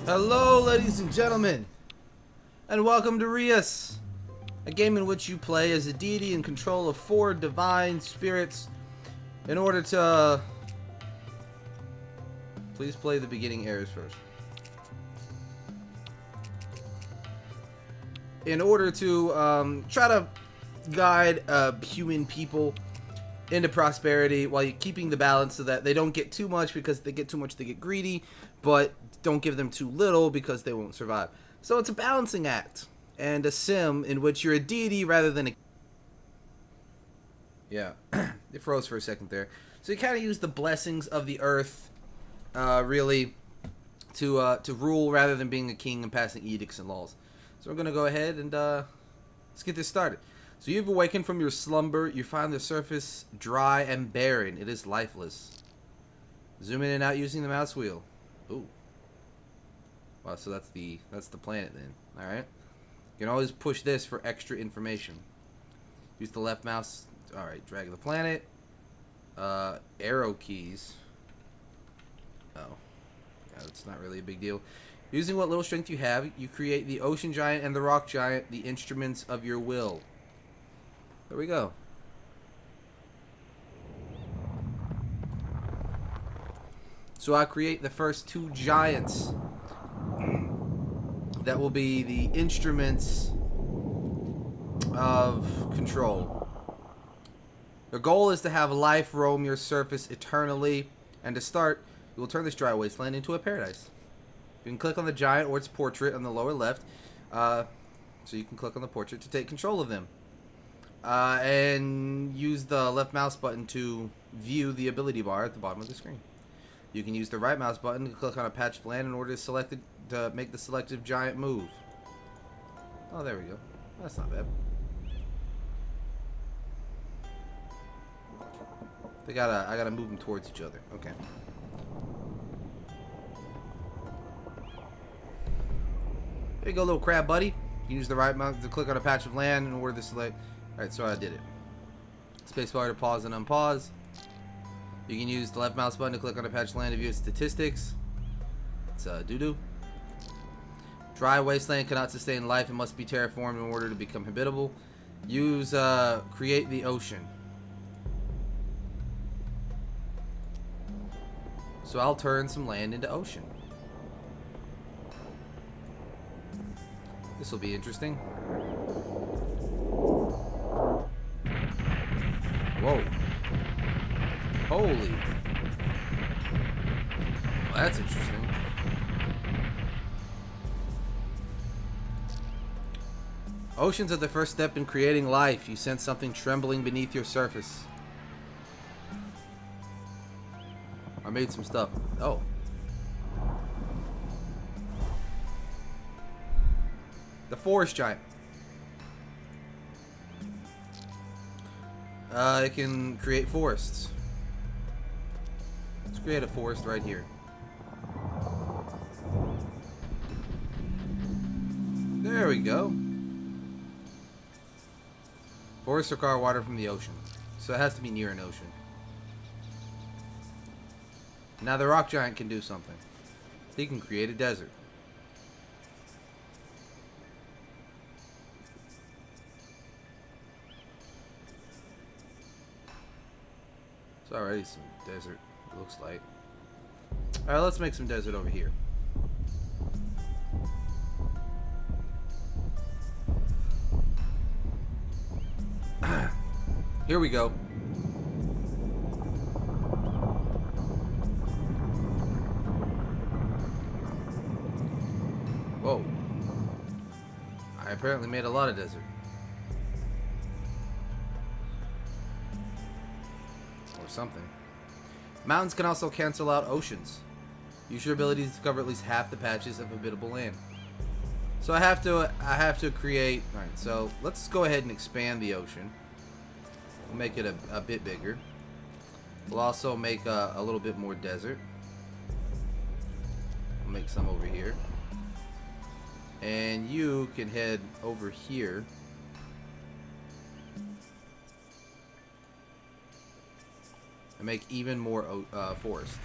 Hello, ladies and gentlemen, and welcome to Reus, a game in which you play as a deity in control of 4 divine spirits in order to... Please play the beginning errors first. In order to try to guide human people into prosperity while you're keeping the balance so that they don't get too much, because if they get too much they get greedy, but don't give them too little because they won't survive. So it's a balancing act and a sim in which you're a deity rather than a... Yeah, it froze for a second there. So you kind of use the blessings of the earth really to rule rather than being a king and passing edicts and laws. So we're going to go ahead and let's get this started. So you've awakened from your slumber. You find the surface dry and barren. It is lifeless. Zoom in and out using the mouse wheel. Ooh. Wow, so that's the planet then. Alright. You can always push this for extra information. Use the left mouse. Alright, drag the planet. Arrow keys. Oh. Yeah, that's not really a big deal. Using what little strength you have, you create the ocean giant and the rock giant, the instruments of your will. There we go. So I create the first 2 giants. That will be the instruments of control. The goal is to have life roam your surface eternally, and to start, you will turn this dry wasteland into a paradise. You can click on the giant or its portrait on the lower left, so you can click on the portrait to take control of them. And use the left mouse button to view the ability bar at the bottom of the screen. You can use the right mouse button to click on a patch of land in order to make the selective giant move. Oh, there we go. That's not bad. I gotta move them towards each other. Okay. There you go, little crab buddy. You can use the right mouse to click on a patch of land in order to select. Alright, so I did it. Spacebar to pause and unpause. You can use the left mouse button to click on a patch of land to view its statistics. It's doo-doo. Dry wasteland cannot sustain life and must be terraformed in order to become habitable. Use create the ocean. So I'll turn some land into ocean. This will be interesting. Whoa. Holy. Well, that's interesting. Oceans are the first step in creating life. You sense something trembling beneath your surface. I made some stuff. Oh. The forest giant. It can create forests. Let's create a forest right here. There we go. Forests require water from the ocean, so it has to be near an ocean. Now the rock giant can do something. He can create a desert. It's already some desert, it looks like. Alright, let's make some desert over here. Here we go. Whoa. I apparently made a lot of desert. Or something. Mountains can also cancel out oceans. Use your abilities to cover at least half the patches of habitable land. So I have to create... Alright, so let's go ahead and expand the ocean. We'll make it a bit bigger. We'll also make a little bit more desert. We'll make some over here. And you can head over here. And make even more forest.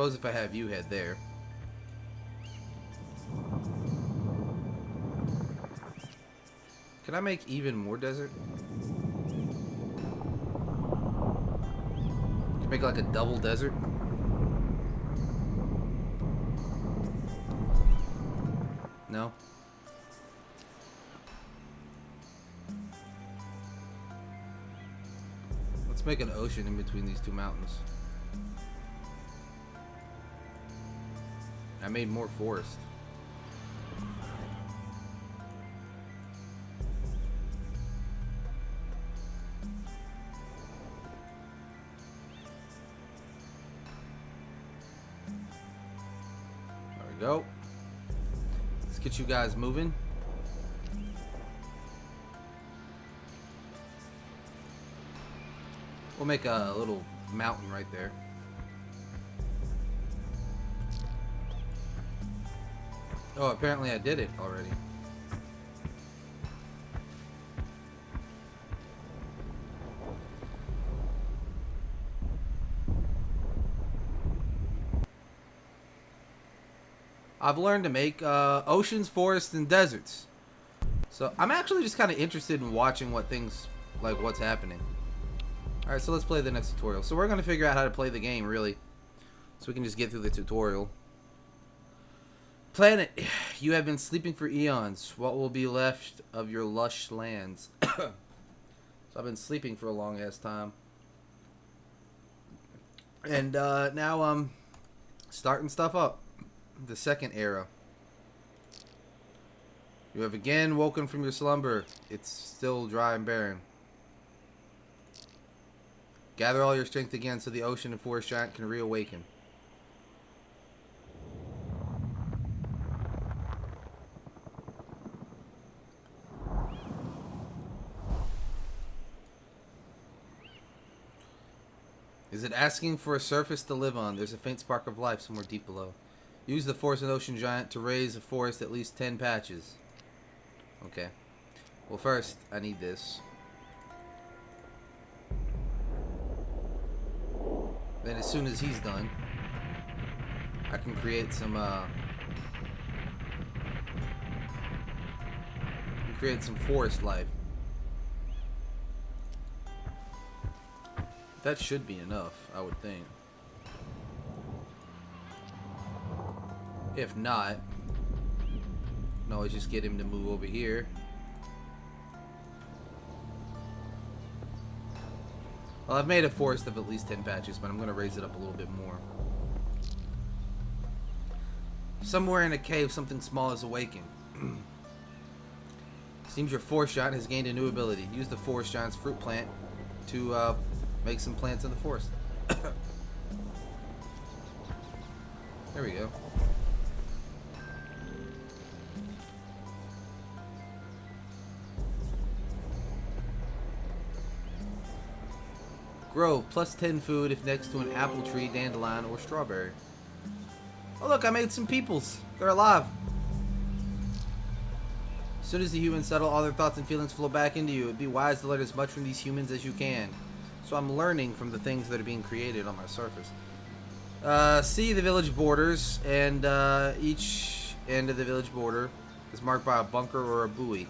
suppose if I have you head there. Can I make even more desert? Can I make like a double desert? No? Let's make an ocean in between these two mountains. I made more forest. There we go. Let's get you guys moving. We'll make a little mountain right there. Oh, apparently I did it already. I've learned to make oceans, forests, and deserts. So I'm actually just kind of interested in watching what things, like what's happening. Alright, so let's play the next tutorial. So we're going to figure out how to play the game, really. So we can just get through the tutorial. Planet, you have been sleeping for eons. What will be left of your lush lands? So I've been sleeping for a long ass time. And now I'm starting stuff up. The second era. You have again woken from your slumber. It's still dry and barren. Gather all your strength again so the ocean and forest giant can reawaken. Is it asking for a surface to live on? There's a faint spark of life somewhere deep below. Use the forest and ocean giant to raise a forest at least 10 patches. Okay. Well, first, I need this. Then as soon as he's done, I can create some forest life. That should be enough, I would think. If not, no, just get him to move over here. Well, I've made a forest of at least 10 patches, but I'm going to raise it up a little bit more. Somewhere in a cave, something small is awaking. Seems your forest giant has gained a new ability. Use the forest giant's fruit plant to make some plants in the forest. There we go. Grow plus 10 food if next to an apple tree, dandelion, or strawberry. Oh look, I made some peoples. They're alive. As soon as the humans settle, all their thoughts and feelings flow back into you. It'd be wise to learn as much from these humans as you can. So I'm learning from the things that are being created on my surface. See the village borders, and each end of the village border is marked by a bunker or a buoy.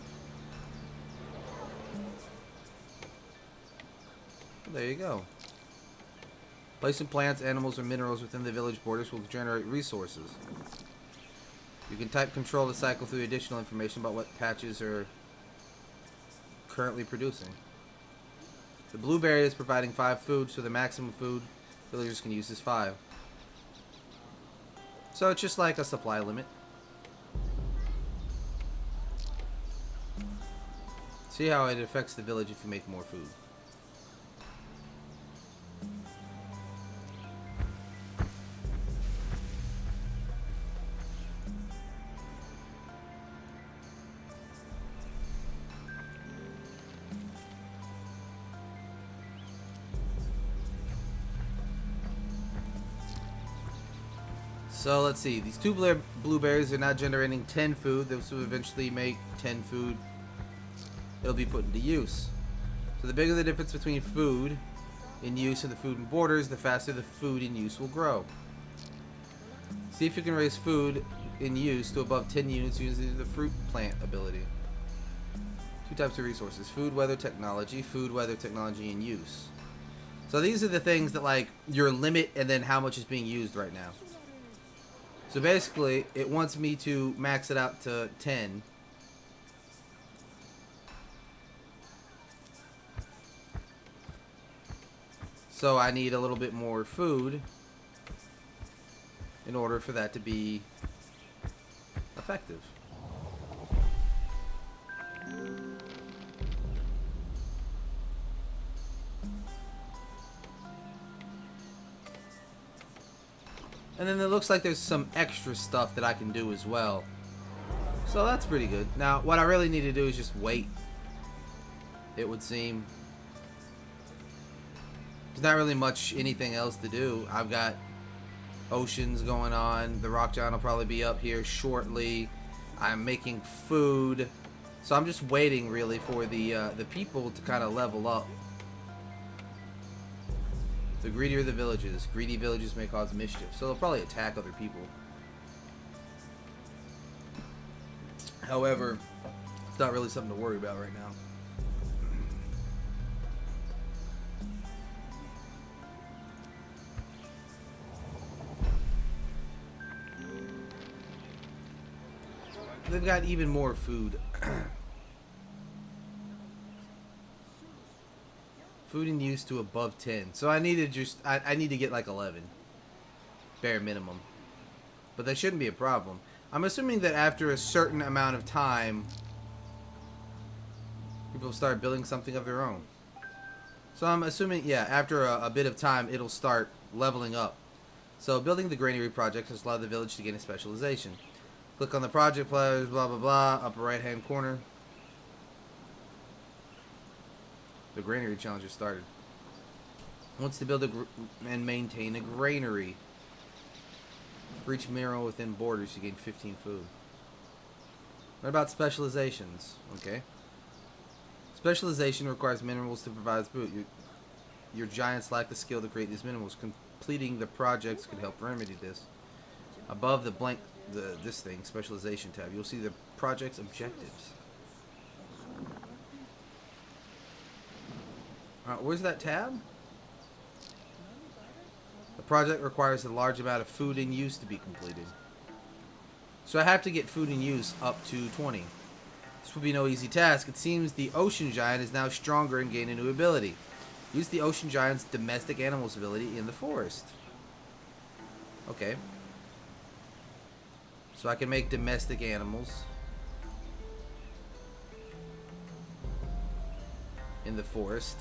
There you go. Placing plants, animals, or minerals within the village borders will generate resources. You can type control to cycle through additional information about what patches are currently producing. The blueberry is providing 5 food, so the maximum food villagers can use is 5. So it's just like a supply limit. See how it affects the village if you make more food. So let's see, these 2 blueberries are now generating 10 food. This will eventually make 10 food. It'll be put into use. So the bigger the difference between food in use and the food in borders, the faster the food in use will grow. See if you can raise food in use to above 10 units using the fruit plant ability. 2 types of resources. Food, weather, technology. Food, weather, technology, and use. So these are the things that, like, your limit and then how much is being used right now. So basically, it wants me to max it out to 10. So I need a little bit more food in order for that to be effective. And then it looks like there's some extra stuff that I can do as well. So that's pretty good. Now, what I really need to do is just wait. It would seem. There's not really much anything else to do. I've got oceans going on. The rock giant will probably be up here shortly. I'm making food. So I'm just waiting really for the people to kind of level up. The greedier the villages. Greedy villages may cause mischief. So they'll probably attack other people. However, it's not really something to worry about right now. They've got even more food. Food in use to above 10. So I need to just I need to get like 11. Bare minimum. But that shouldn't be a problem. I'm assuming that after a certain amount of time people start building something of their own. So I'm assuming, yeah, after a bit of time it'll start leveling up. So building the granary project has allowed the village to gain a specialization. Click on the project players, blah blah blah, upper right hand corner. The granary challenge has started. Wants to build and maintain a granary. For each mineral within borders, you gain 15 food. What about specializations? Okay. Specialization requires minerals to provide food. Your giants lack the skill to create these minerals. Completing the projects could help remedy this. Above the blank, this thing, specialization tab, you'll see the project's objectives. Where's that tab? The project requires a large amount of food in use to be completed. So I have to get food in use up to 20. This will be no easy task. It seems the ocean giant is now stronger and gain a new ability. Use the ocean giant's domestic animals ability in the forest. Okay. So I can make domestic animals in the forest,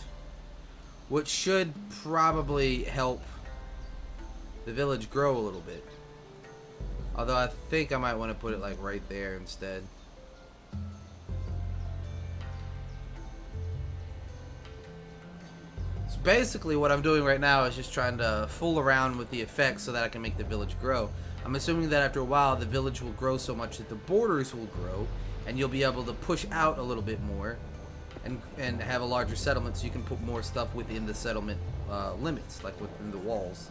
which should probably help the village grow a little bit. Although I think I might want to put it like right there instead. So basically what I'm doing right now is just trying to fool around with the effects so that I can make the village grow. I'm assuming that after a while the village will grow so much that the borders will grow and you'll be able to push out a little bit more and have a larger settlement, so you can put more stuff within the settlement limits, like within the walls.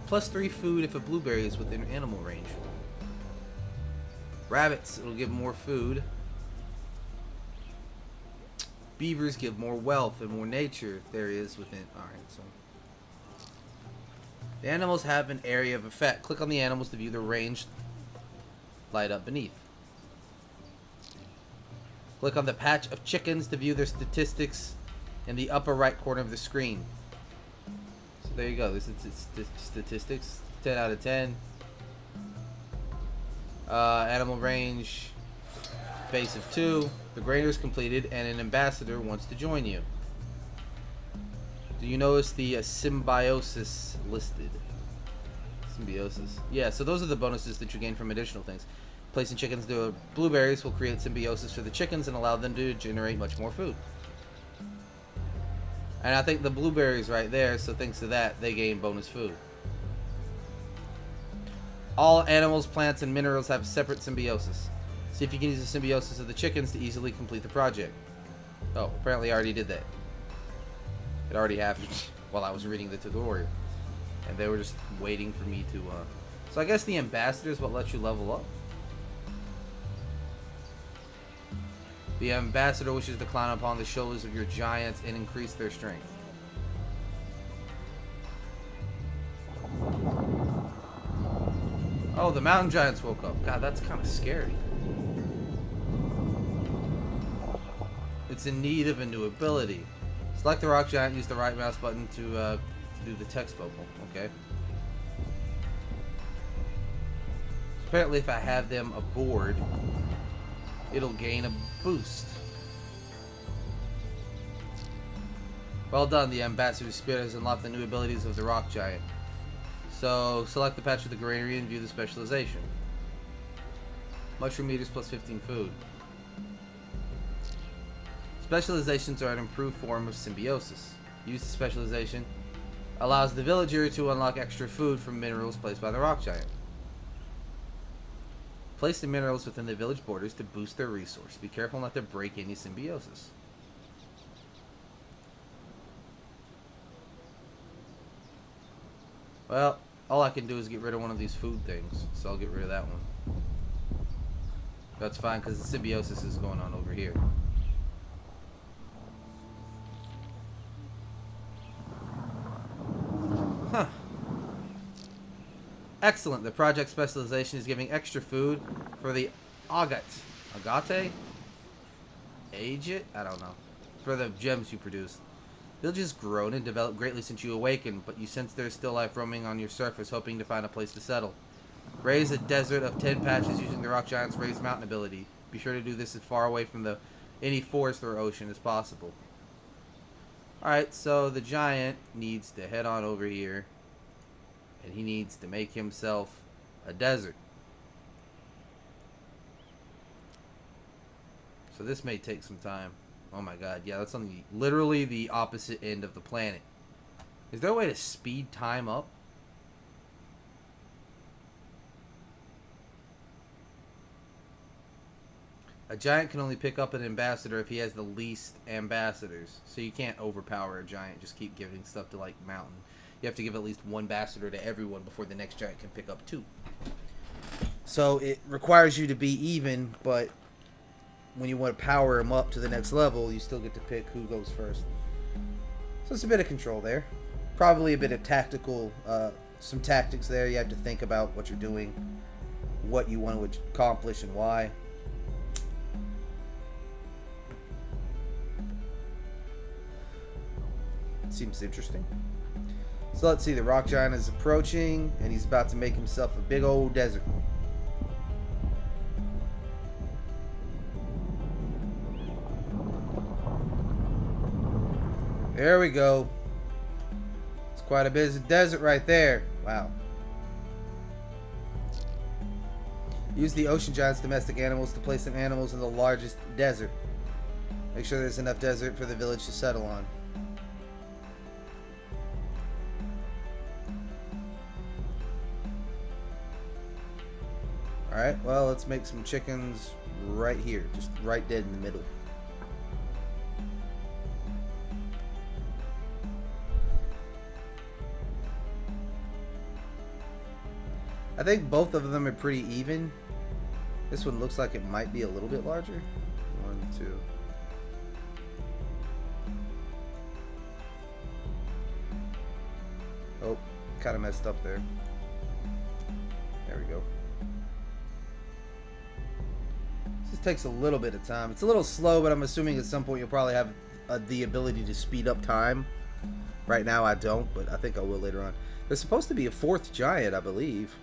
+3 food if a blueberry is within animal range. Rabbits, it'll give more food. Beavers give more wealth and more nature there is within. Alright, so the animals have an area of effect. Click on the animals to view the range light up beneath. Click on the patch of chickens to view their statistics in the upper right corner of the screen. So there you go. This is statistics. 10 out of 10. Animal range. Base of 2. The granary is completed and an ambassador wants to join you. Do you notice the symbiosis listed? Symbiosis. Yeah, so those are the bonuses that you gain from additional things. Placing chickens to blueberries will create symbiosis for the chickens and allow them to generate much more food. And I think the blueberries right there, so thanks to that, they gain bonus food. All animals, plants, and minerals have separate symbiosis. See if you can use the symbiosis of the chickens to easily complete the project. Oh, apparently I already did that. It already happened while I was reading the tutorial. And they were just waiting for me to, So I guess the ambassador is what lets you level up. The ambassador wishes to climb upon the shoulders of your giants and increase their strength. Oh, the mountain giants woke up. God, that's kind of scary. It's in need of a new ability. Select the rock giant, use the right mouse button to do the text bubble. Okay. Apparently if I have them aboard, it'll gain a boost. Well done, the ambassador's spirit has unlocked the new abilities of the rock giant. So select the patch with the granary and view the specialization. Mushroom eaters plus 15 food. Specializations are an improved form of symbiosis. Use the specialization allows the villager to unlock extra food from minerals placed by the rock giant. Place the minerals within the village borders to boost their resource. Be careful not to break any symbiosis. Well, all I can do is get rid of one of these food things, so I'll get rid of that one. That's fine, because the symbiosis is going on over here. Huh. Excellent. The project specialization is giving extra food for the agate? Agate? I don't know. For the gems you produce. Villages grown and developed greatly since you awakened, but you sense there is still life roaming on your surface, hoping to find a place to settle. Raise a desert of 10 patches using the rock giant's raised mountain ability. Be sure to do this as far away from any forest or ocean as possible. Alright, so the giant needs to head on over here, and he needs to make himself a desert. So this may take some time. Oh my god, yeah, that's on literally the opposite end of the planet. Is there a way to speed time up? A giant can only pick up an ambassador if he has the least ambassadors. So you can't overpower a giant, just keep giving stuff to, like, mountain. You have to give at least one ambassador to everyone before the next giant can pick up 2. So it requires you to be even, but when you want to power him up to the next level, you still get to pick who goes first. So it's a bit of control there. Probably a bit of tactical, some tactics there. You have to think about what you're doing, what you want to accomplish, and why. Seems interesting. So let's see, the rock giant is approaching, and he's about to make himself a big old desert. There we go. It's quite a busy desert right there. Wow. Use the ocean giant's domestic animals to place some animals in the largest desert. Make sure there's enough desert for the village to settle on. Alright, well, let's make some chickens right here. Just right dead in the middle. I think both of them are pretty even. This one looks like it might be a little bit larger. 1, 2. Oh, kind of messed up there. There we go. This takes a little bit of time. It's a little slow, but I'm assuming at some point you'll probably have the ability to speed up time. Right now I don't, but I think I will later on. There's supposed to be a 4th giant, I believe.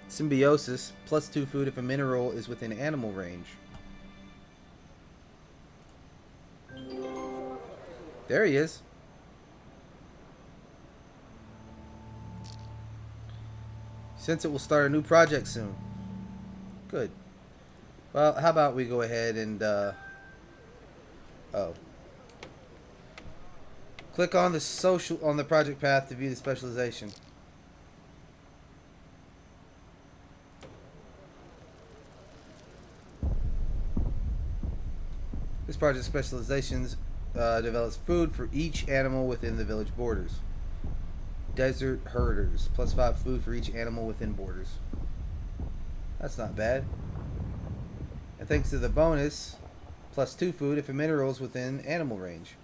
Symbiosis, plus 2 food if a mineral is within animal range. There he is. Since it will start a new project soon. Good. Well, how about we go ahead and, click on the project path to view the specialization. This project specializations develops food for each animal within the village borders. Desert herders, +5 food for each animal within borders. That's not bad. And thanks to the bonus, +2 food if a mineral is within animal range.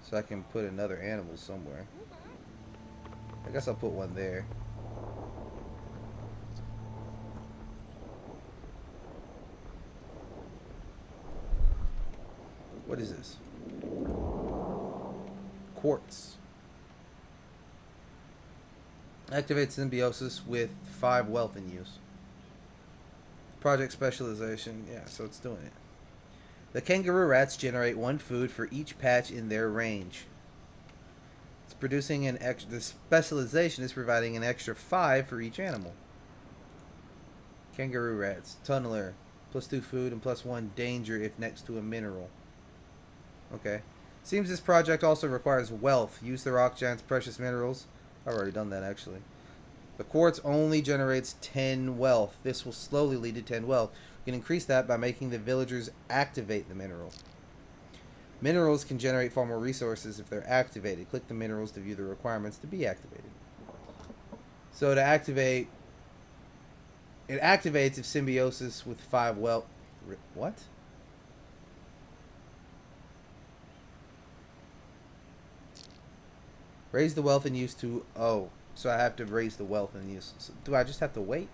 So I can put another animal somewhere. I guess I'll put one there. What is this? Quartz. Activates symbiosis with 5 wealth in use. Project specialization. Yeah, so it's doing it. The kangaroo rats generate 1 food for each patch in their range. It's producing an extra. The specialization is providing an extra 5 for each animal. Kangaroo rats. Tunneler. +2 food and +1 danger if next to a mineral. Okay. Seems this project also requires wealth. Use the rock giant's precious minerals. I've already done that, actually. The quartz only generates 10 wealth. This will slowly lead to 10 wealth. We can increase that by making the villagers activate the mineral. Minerals can generate far more resources if they're activated. Click the minerals to view the requirements to be activated. So to activate... It activates if symbiosis with 5 wealth... What? Raise the wealth in use to... Oh, so I have to raise the wealth in use. So do I just have to wait?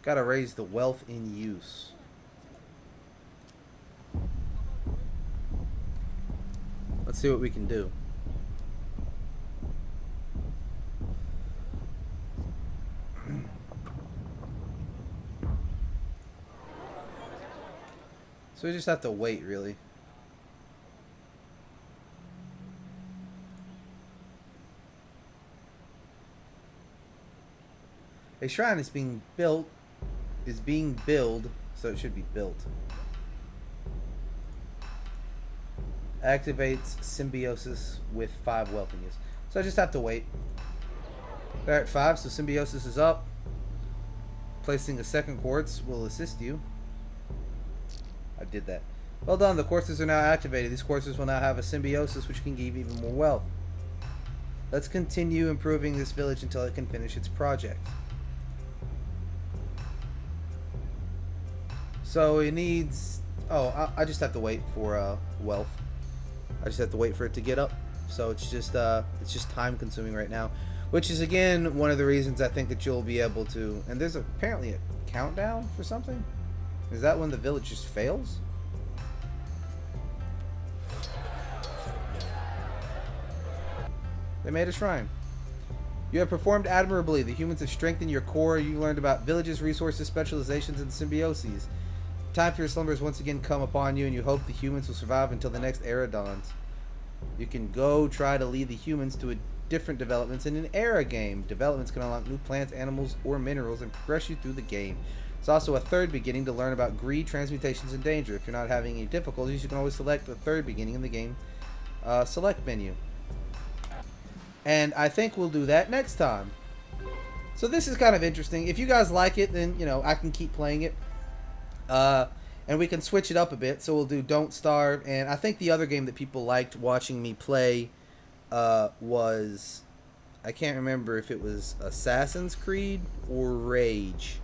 Gotta raise the wealth in use. Let's see what we can do. So we just have to wait, really. A shrine is being built, so it should be built. Activates symbiosis with 5 wealth in use. So I just have to wait. They're at 5, so symbiosis is up. Placing a second quartz will assist you. I did that. Well done, the quartzes are now activated. These quartzes will now have a symbiosis which can give even more wealth. Let's continue improving this village until it can finish its project. So it needs... Oh, I just have to wait for wealth. I just have to wait for it to get up. So it's just time consuming right now. Which is again one of the reasons I think that you'll be able to... And there's apparently a countdown for something? Is that when the village just fails? They made a shrine. You have performed admirably. The humans have strengthened your core. You learned about villages, resources, specializations, and symbioses. Time for your slumbers once again come upon you, and you hope the humans will survive until the next era dawns. You can go try to lead the humans to different developments in an era game. Developments can unlock new plants, animals, or minerals and progress you through the game. It's also a third beginning to learn about greed, transmutations, and danger. If you're not having any difficulties, you can always select the third beginning in the game select menu. And I think we'll do that next time. So this is kind of interesting. If you guys like it, then, you know, I can keep playing it. And we can switch it up a bit. So we'll do Don't Starve. And I think the other game that people liked watching me play was... I can't remember if it was Assassin's Creed or Rage.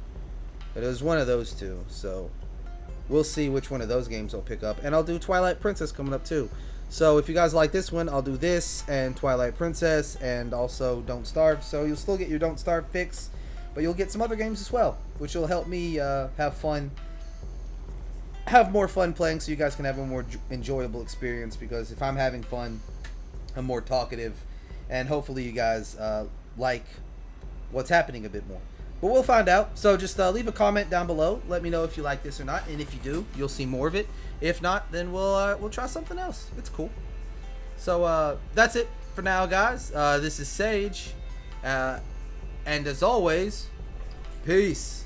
But it was one of those two. So we'll see which one of those games I'll pick up. And I'll do Twilight Princess coming up too. So if you guys like this one, I'll do this and Twilight Princess and also Don't Starve. So you'll still get your Don't Starve fix, but you'll get some other games as well, which will help me have fun, have more fun playing, so you guys can have a more enjoyable experience. Because if I'm having fun, I'm more talkative, and hopefully you guys like what's happening a bit more. But we'll find out. So just leave a comment down below. Let me know if you like this or not, and if you do, you'll see more of it. If not, then we'll try something else. It's cool. So that's it for now, guys. This is Sage, and And as always, peace.